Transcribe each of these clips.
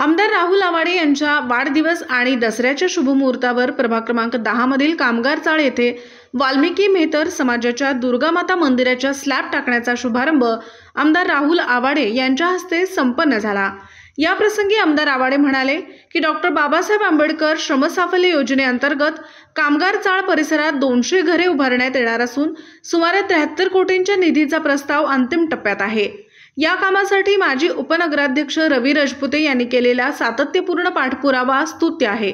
आमदार राहुल आवाडे यांच्या वाढदिवस आणि दसऱ्याच्या शुभमुहूर्तावर प्रभाग क्रमांक 10 मधील कामगार चाळ येथे वाल्मिकी मेहतर समाजाच्या दुर्गामाता मंदिराच्या स्लॅब टाकण्याचा शुभारंभ आमदार राहुल आवाडे यांच्या हस्ते संपन्न झाला। या प्रसंगी आमदार आवाडे म्हणाले की डॉक्टर बाबासाहेब आंबेडकर श्रमसाफल्य योजनेअंतर्गत कामगार चाळ परिसरात 200 घरे उभारण्यात येणार असून सुमारे 73 कोटींच्या निधीचा प्रस्ताव अंतिम टप्प्यात आहे। या कामासाठी माजी उपनगराध्यक्ष रवी राजपुते यांनी केलेला सातत्यपूर्ण पाठपुरावा स्तुत्य आहे।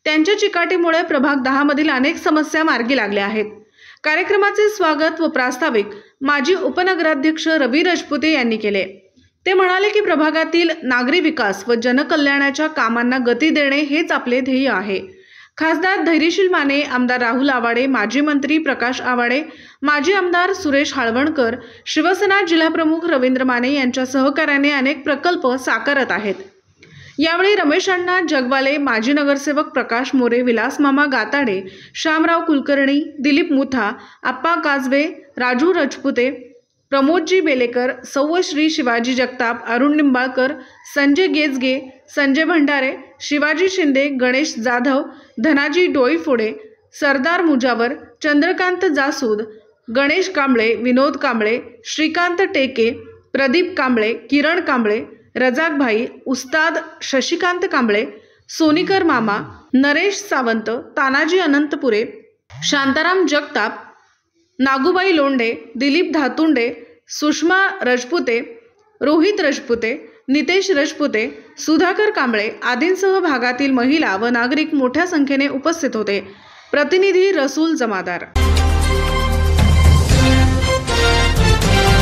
त्यांच्या चिकाटीमुळे प्रभाग 10 मधील अनेक समस्या मार्गी लागल्या आहेत। कार्यक्रमाचे स्वागत व प्रास्ताविक माजी उपनगराध्यक्ष रवी राजपुते यांनी केले। ते म्हणाले की प्रभागातील नागरी विकास व जनकल्याणाच्या कामांना गती देणे हेच आपले ध्येय आहे। खासदार धैर्यशील माने, आमदार राहुल आवाडे, माजी मंत्री प्रकाश आवाडे, माजी आमदार सुरेश हाळवणकर, शिवसेना जिल्हाप्रमुख रवींद्र माने यांच्या सहकार्याने अनेक प्रकल्प साकारत आहेत। यावेळी रमेश अण्णा जगवाले, माजी नगरसेवक प्रकाश मोरे, विलास मामा गाताडे, श्यामराव कुलकर्णी, दिलीप मुथा, आप्पा काजवे, राजू राजपुते, प्रमोदजी बेलेकर, सौ श्री शिवाजी जगताप, अरुण निंबाळकर, संजय गेजगे, संजय भंडारे, शिवाजी शिंदे, गणेश जाधव, धनाजी डोईफोडे, सरदार मुजावर, चंद्रकांत जासूद, गणेश कांबळे, विनोद कांबळे, श्रीकांत टेके, प्रदीप कांबळे, किरण कांबळे, रजाक भाई, उस्ताद शशिकांत कांबळे, सोनीकर मामा, नरेश सावंत, तानाजी अनंतपुरे, शांताराम जगताप, नागूबाई लोंढे, दिलीप धातुंडे, सुषमा राजपुते, रोहित राजपुते, नितेश राजपुते, सुधाकर कांबळे आदींसह भागातील महिला व नागरिक मोठ्या संख्येने उपस्थित होते। प्रतिनिधी रसूल जमादार।